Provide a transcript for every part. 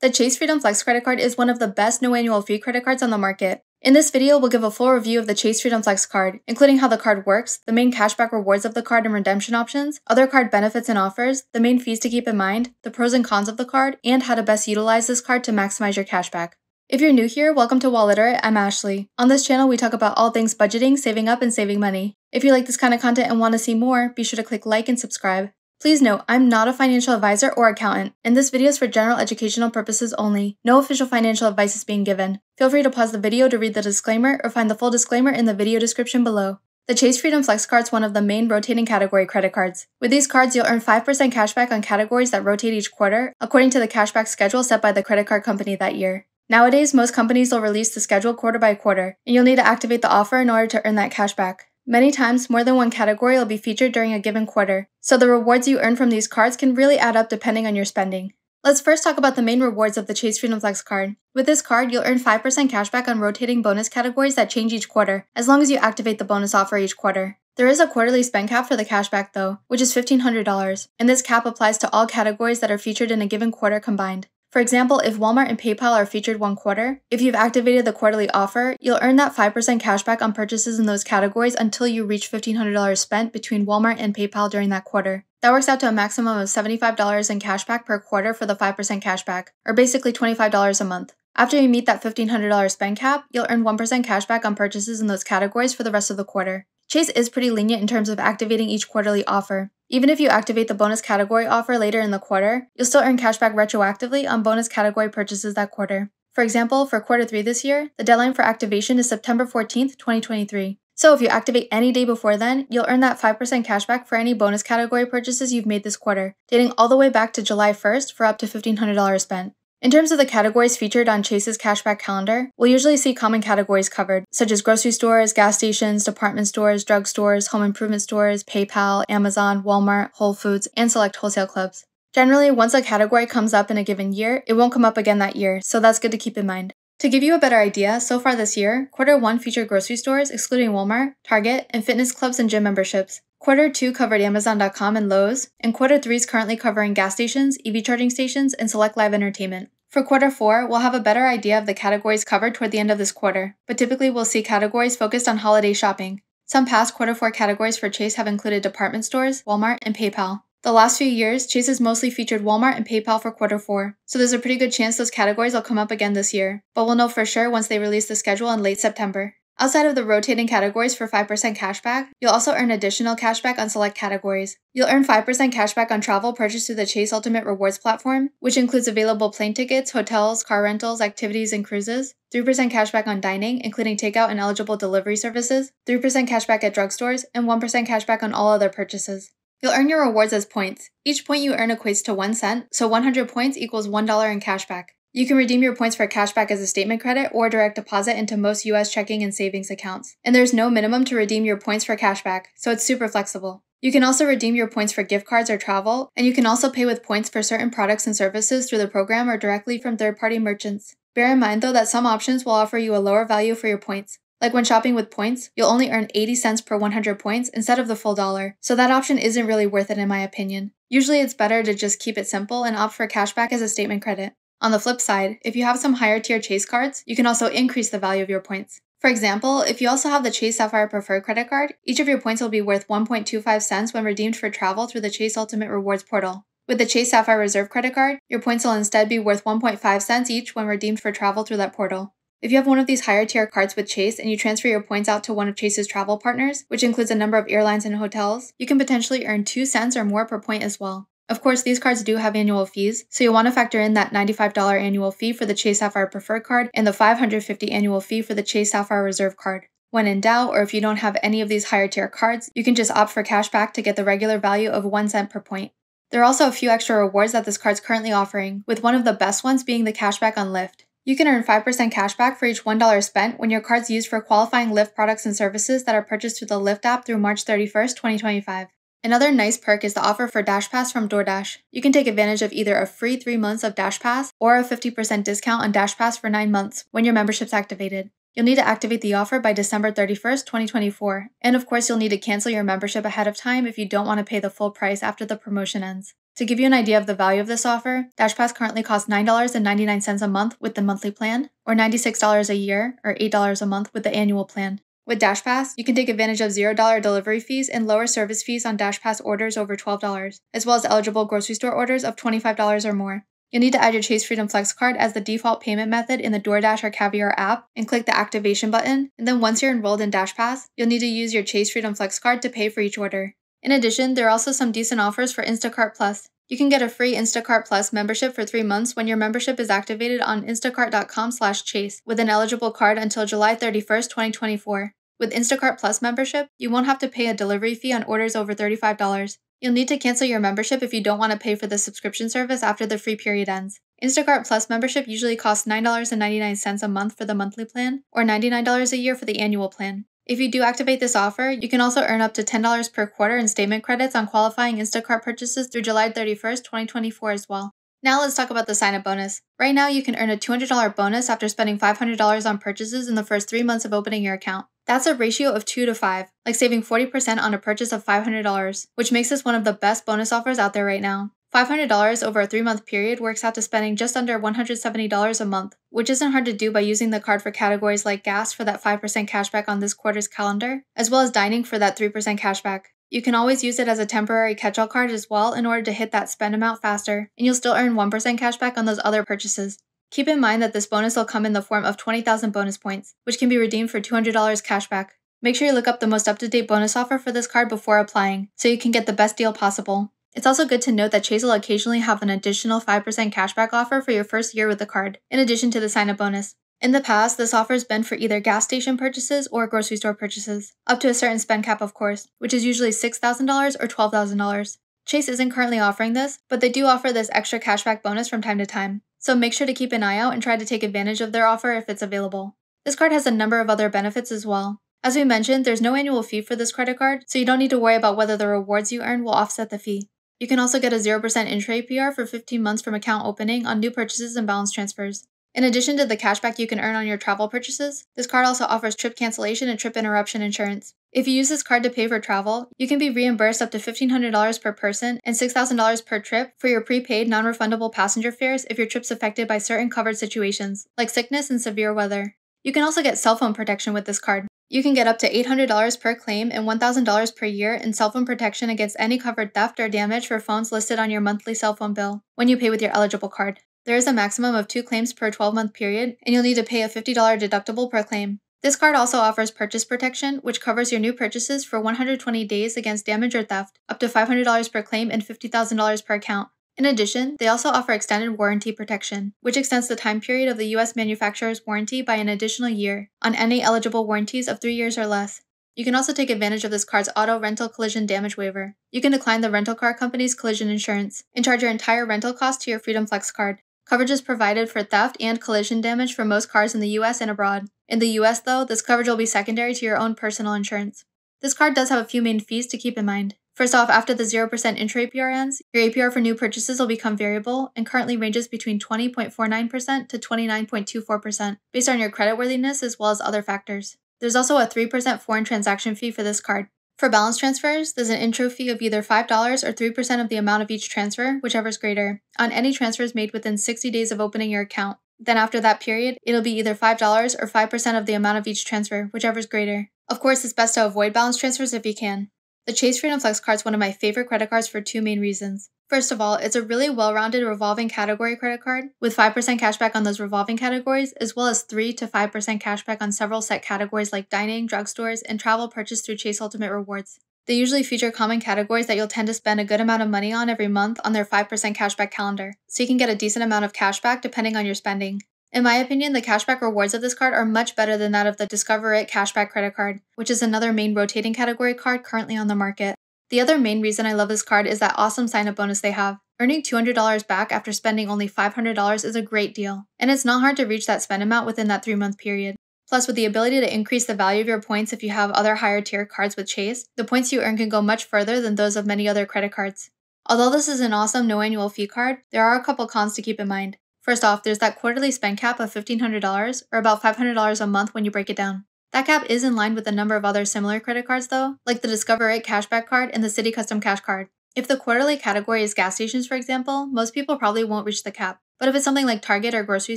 The Chase Freedom Flex credit card is one of the best no annual fee credit cards on the market. In this video, we'll give a full review of the Chase Freedom Flex card, including how the card works, the main cashback rewards of the card and redemption options, other card benefits and offers, the main fees to keep in mind, the pros and cons of the card, and how to best utilize this card to maximize your cashback. If you're new here, welcome to Walliterate. I'm Ashley. On this channel, we talk about all things budgeting, saving up, and saving money. If you like this kind of content and want to see more, be sure to click like and subscribe. Please note, I'm not a financial advisor or accountant, and this video is for general educational purposes only. No official financial advice is being given. Feel free to pause the video to read the disclaimer or find the full disclaimer in the video description below. The Chase Freedom Flex card is one of the main rotating category credit cards. With these cards, you'll earn 5% cashback on categories that rotate each quarter, according to the cashback schedule set by the credit card company that year. Nowadays, most companies will release the schedule quarter by quarter, and you'll need to activate the offer in order to earn that cashback. Many times, more than one category will be featured during a given quarter, so the rewards you earn from these cards can really add up depending on your spending. Let's first talk about the main rewards of the Chase Freedom Flex card. With this card, you'll earn 5% cashback on rotating bonus categories that change each quarter, as long as you activate the bonus offer each quarter. There is a quarterly spend cap for the cashback though, which is $1,500, and this cap applies to all categories that are featured in a given quarter combined. For example, if Walmart and PayPal are featured one quarter, if you've activated the quarterly offer, you'll earn that 5% cashback on purchases in those categories until you reach $1,500 spent between Walmart and PayPal during that quarter. That works out to a maximum of $75 in cashback per quarter for the 5% cashback, or basically $25 a month. After you meet that $1,500 spend cap, you'll earn 1% cashback on purchases in those categories for the rest of the quarter. Chase is pretty lenient in terms of activating each quarterly offer. Even if you activate the bonus category offer later in the quarter, you'll still earn cashback retroactively on bonus category purchases that quarter. For example, for quarter 3 this year, the deadline for activation is September 14th, 2023. So if you activate any day before then, you'll earn that 5% cashback for any bonus category purchases you've made this quarter, dating all the way back to July 1st for up to $1,500 spent. In terms of the categories featured on Chase's cashback calendar, we'll usually see common categories covered, such as grocery stores, gas stations, department stores, drugstores, home improvement stores, PayPal, Amazon, Walmart, Whole Foods, and select wholesale clubs. Generally, once a category comes up in a given year, it won't come up again that year, so that's good to keep in mind. To give you a better idea, so far this year, Quarter 1 featured grocery stores, excluding Walmart, Target, and fitness clubs and gym memberships. Quarter 2 covered Amazon.com and Lowe's, and Quarter 3 is currently covering gas stations, EV charging stations, and select live entertainment. For Quarter 4, we'll have a better idea of the categories covered toward the end of this quarter, but typically we'll see categories focused on holiday shopping. Some past Quarter 4 categories for Chase have included department stores, Walmart, and PayPal. The last few years, Chase has mostly featured Walmart and PayPal for Quarter 4, so there's a pretty good chance those categories will come up again this year, but we'll know for sure once they release the schedule in late September. Outside of the rotating categories for 5% cashback, you'll also earn additional cashback on select categories. You'll earn 5% cashback on travel purchased through the Chase Ultimate Rewards platform, which includes available plane tickets, hotels, car rentals, activities, and cruises, 3% cashback on dining, including takeout and eligible delivery services, 3% cashback at drugstores, and 1% cashback on all other purchases. You'll earn your rewards as points. Each point you earn equates to 1 cent, so 100 points equals $1 in cashback. You can redeem your points for cashback as a statement credit or direct deposit into most US checking and savings accounts. And there's no minimum to redeem your points for cashback, so it's super flexible. You can also redeem your points for gift cards or travel, and you can also pay with points for certain products and services through the program or directly from third-party merchants. Bear in mind though that some options will offer you a lower value for your points. Like when shopping with points, you'll only earn 80 cents per 100 points instead of the full $1, so that option isn't really worth it in my opinion. Usually it's better to just keep it simple and opt for cashback as a statement credit. On the flip side, if you have some higher tier Chase cards, you can also increase the value of your points. For example, if you also have the Chase Sapphire Preferred credit card, each of your points will be worth 1.25 cents when redeemed for travel through the Chase Ultimate Rewards portal. With the Chase Sapphire Reserve credit card, your points will instead be worth 1.5 cents each when redeemed for travel through that portal. If you have one of these higher tier cards with Chase and you transfer your points out to one of Chase's travel partners, which includes a number of airlines and hotels, you can potentially earn 2 cents or more per point as well. Of course, these cards do have annual fees, so you'll want to factor in that $95 annual fee for the Chase Sapphire Preferred card and the $550 annual fee for the Chase Sapphire Reserve card. When in doubt, or if you don't have any of these higher tier cards, you can just opt for cashback to get the regular value of 1 cent per point. There are also a few extra rewards that this card's currently offering, with one of the best ones being the cashback on Lyft. You can earn 5% cashback for each $1 spent when your card's used for qualifying Lyft products and services that are purchased through the Lyft app through March 31st, 2025. Another nice perk is the offer for Dash Pass from DoorDash. You can take advantage of either a free 3 months of Dash Pass or a 50% discount on Dash Pass for 9 months when your membership's activated. You'll need to activate the offer by December 31st, 2024. And of course, you'll need to cancel your membership ahead of time if you don't want to pay the full price after the promotion ends. To give you an idea of the value of this offer, DashPass currently costs $9.99 a month with the monthly plan, or $96 a year, or $8 a month with the annual plan. With DashPass, you can take advantage of $0 delivery fees and lower service fees on DashPass orders over $12, as well as eligible grocery store orders of $25 or more. You'll need to add your Chase Freedom Flex card as the default payment method in the DoorDash or Caviar app and click the activation button, and then once you're enrolled in DashPass, you'll need to use your Chase Freedom Flex card to pay for each order. In addition, there are also some decent offers for Instacart Plus. You can get a free Instacart Plus membership for 3 months when your membership is activated on instacart.com/chase with an eligible card until July 31st, 2024. With Instacart Plus membership, you won't have to pay a delivery fee on orders over $35. You'll need to cancel your membership if you don't want to pay for the subscription service after the free period ends. Instacart Plus membership usually costs $9.99 a month for the monthly plan, or $99 a year for the annual plan. If you do activate this offer, you can also earn up to $10 per quarter in statement credits on qualifying Instacart purchases through July 31st, 2024 as well. Now let's talk about the sign-up bonus. Right now, you can earn a $200 bonus after spending $500 on purchases in the first 3 months of opening your account. That's a ratio of 2 to 5, like saving 40% on a purchase of $500, which makes this one of the best bonus offers out there right now. $500 over a 3-month period works out to spending just under $170 a month, which isn't hard to do by using the card for categories like gas for that 5% cashback on this quarter's calendar, as well as dining for that 3% cashback. You can always use it as a temporary catch-all card as well in order to hit that spend amount faster, and you'll still earn 1% cashback on those other purchases. Keep in mind that this bonus will come in the form of 20,000 bonus points, which can be redeemed for $200 cashback. Make sure you look up the most up-to-date bonus offer for this card before applying, so you can get the best deal possible. It's also good to note that Chase will occasionally have an additional 5% cashback offer for your first year with the card, in addition to the sign-up bonus. In the past, this offer has been for either gas station purchases or grocery store purchases, up to a certain spend cap of course, which is usually $6,000 or $12,000. Chase isn't currently offering this, but they do offer this extra cashback bonus from time to time, so make sure to keep an eye out and try to take advantage of their offer if it's available. This card has a number of other benefits as well. As we mentioned, there's no annual fee for this credit card, so you don't need to worry about whether the rewards you earn will offset the fee. You can also get a 0% intro APR for 15 months from account opening on new purchases and balance transfers. In addition to the cashback you can earn on your travel purchases, this card also offers trip cancellation and trip interruption insurance. If you use this card to pay for travel, you can be reimbursed up to $1,500 per person and $6,000 per trip for your prepaid non-refundable passenger fares if your trip's affected by certain covered situations, like sickness and severe weather. You can also get cell phone protection with this card. You can get up to $800 per claim and $1,000 per year in cell phone protection against any covered theft or damage for phones listed on your monthly cell phone bill when you pay with your eligible card. There is a maximum of 2 claims per 12-month period, and you'll need to pay a $50 deductible per claim. This card also offers purchase protection, which covers your new purchases for 120 days against damage or theft, up to $500 per claim and $50,000 per account. In addition, they also offer extended warranty protection, which extends the time period of the U.S. manufacturer's warranty by an additional year on any eligible warranties of 3 years or less. You can also take advantage of this card's auto rental collision damage waiver. You can decline the rental car company's collision insurance and charge your entire rental cost to your Freedom Flex card. Coverage is provided for theft and collision damage for most cars in the US and abroad. In the US, though, this coverage will be secondary to your own personal insurance. This card does have a few main fees to keep in mind. First off, after the 0% intro APR ends, your APR for new purchases will become variable and currently ranges between 20.49% to 29.24% based on your creditworthiness as well as other factors. There's also a 3% foreign transaction fee for this card. For balance transfers, there's an intro fee of either $5 or 3% of the amount of each transfer, whichever is greater, on any transfers made within 60 days of opening your account. Then after that period, it'll be either $5 or 5% of the amount of each transfer, whichever is greater. Of course, it's best to avoid balance transfers if you can. The Chase Freedom Flex card is one of my favorite credit cards for 2 main reasons. First of all, it's a really well-rounded revolving category credit card with 5% cashback on those revolving categories, as well as 3 to 5% cashback on several set categories like dining, drugstores, and travel purchased through Chase Ultimate Rewards. They usually feature common categories that you'll tend to spend a good amount of money on every month on their 5% cashback calendar, so you can get a decent amount of cashback depending on your spending. In my opinion, the cashback rewards of this card are much better than that of the Discover It cashback credit card, which is another main rotating category card currently on the market. The other main reason I love this card is that awesome sign-up bonus they have. Earning $200 back after spending only $500 is a great deal, and it's not hard to reach that spend amount within that 3-month period. Plus, with the ability to increase the value of your points if you have other higher tier cards with Chase, the points you earn can go much further than those of many other credit cards. Although this is an awesome no annual fee card, there are a couple cons to keep in mind. First off, there's that quarterly spend cap of $1,500, or about $500 a month when you break it down. That cap is in line with a number of other similar credit cards though, like the Discover It cashback card and the Citi Custom Cash card. If the quarterly category is gas stations, for example, most people probably won't reach the cap. But if it's something like Target or grocery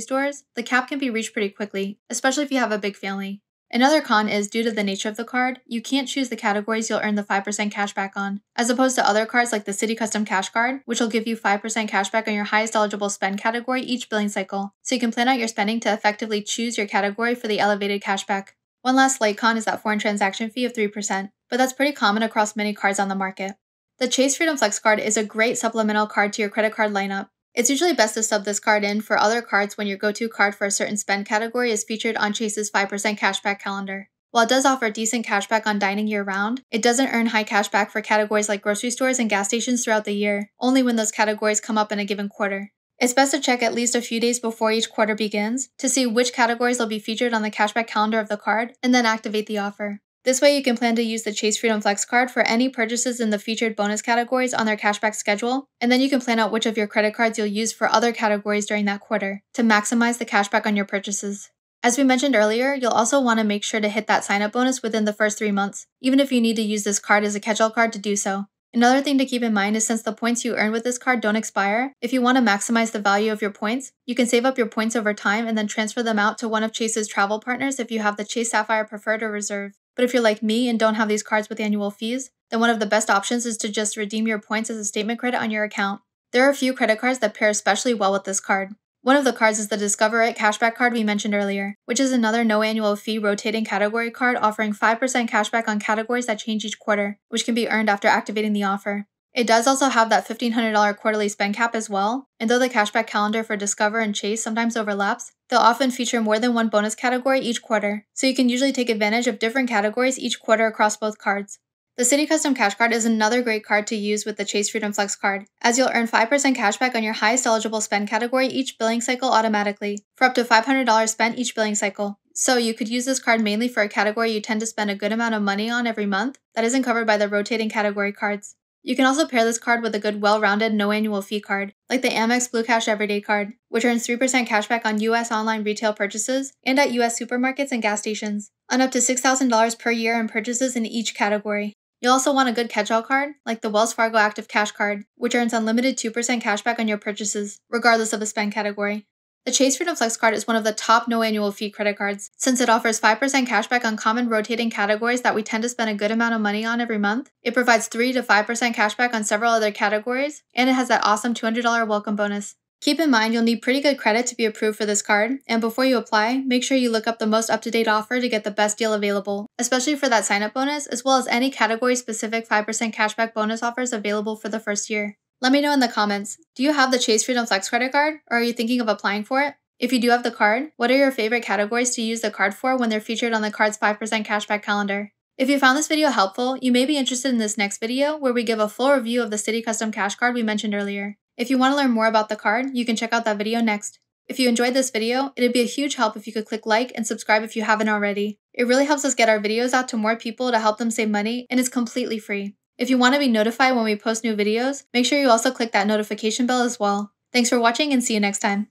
stores, the cap can be reached pretty quickly, especially if you have a big family. Another con is, due to the nature of the card, you can't choose the categories you'll earn the 5% cashback on, as opposed to other cards like the Citi Custom Cash Card, which will give you 5% cashback on your highest eligible spend category each billing cycle, so you can plan out your spending to effectively choose your category for the elevated cashback. One last slight con is that foreign transaction fee of 3%, but that's pretty common across many cards on the market. The Chase Freedom Flex card is a great supplemental card to your credit card lineup. It's usually best to sub this card in for other cards when your go-to card for a certain spend category is featured on Chase's 5% cashback calendar. While it does offer decent cashback on dining year-round, it doesn't earn high cashback for categories like grocery stores and gas stations throughout the year, only when those categories come up in a given quarter. It's best to check at least a few days before each quarter begins to see which categories will be featured on the cashback calendar of the card, and then activate the offer. This way you can plan to use the Chase Freedom Flex card for any purchases in the featured bonus categories on their cashback schedule, and then you can plan out which of your credit cards you'll use for other categories during that quarter to maximize the cashback on your purchases. As we mentioned earlier, you'll also want to make sure to hit that sign-up bonus within the first 3 months, even if you need to use this card as a catch-all card to do so. Another thing to keep in mind is, since the points you earn with this card don't expire, if you want to maximize the value of your points, you can save up your points over time and then transfer them out to one of Chase's travel partners if you have the Chase Sapphire Preferred or Reserve. But if you're like me and don't have these cards with annual fees, then one of the best options is to just redeem your points as a statement credit on your account. There are a few credit cards that pair especially well with this card. One of the cards is the Discover It cashback card we mentioned earlier, which is another no annual fee rotating category card offering 5% cashback on categories that change each quarter, which can be earned after activating the offer. It does also have that $1,500 quarterly spend cap as well, and though the cashback calendar for Discover and Chase sometimes overlaps, they'll often feature more than one bonus category each quarter, so you can usually take advantage of different categories each quarter across both cards. The Citi Custom Cash Card is another great card to use with the Chase Freedom Flex card, as you'll earn 5% cashback on your highest eligible spend category each billing cycle automatically, for up to $500 spent each billing cycle. So you could use this card mainly for a category you tend to spend a good amount of money on every month that isn't covered by the rotating category cards. You can also pair this card with a good well-rounded no annual fee card, like the Amex Blue Cash Everyday card, which earns 3% cashback on US online retail purchases and at US supermarkets and gas stations, on up to $6,000 per year in purchases in each category. You'll also want a good catch-all card, like the Wells Fargo Active Cash Card, which earns unlimited 2% cashback on your purchases, regardless of the spend category. The Chase Freedom Flex card is one of the top no annual fee credit cards, since it offers 5% cashback on common rotating categories that we tend to spend a good amount of money on every month. It provides 3 to 5% cashback on several other categories, and it has that awesome $200 welcome bonus. Keep in mind you'll need pretty good credit to be approved for this card, and before you apply, make sure you look up the most up-to-date offer to get the best deal available, especially for that sign-up bonus, as well as any category-specific 5% cashback bonus offers available for the first year. Let me know in the comments, do you have the Chase Freedom Flex credit card, or are you thinking of applying for it? If you do have the card, what are your favorite categories to use the card for when they're featured on the card's 5% cashback calendar? If you found this video helpful, you may be interested in this next video where we give a full review of the Citi Custom Cash Card we mentioned earlier. If you want to learn more about the card, you can check out that video next. If you enjoyed this video, it'd be a huge help if you could click like and subscribe if you haven't already. It really helps us get our videos out to more people to help them save money, and it's completely free. If you want to be notified when we post new videos, make sure you also click that notification bell as well. Thanks for watching and see you next time.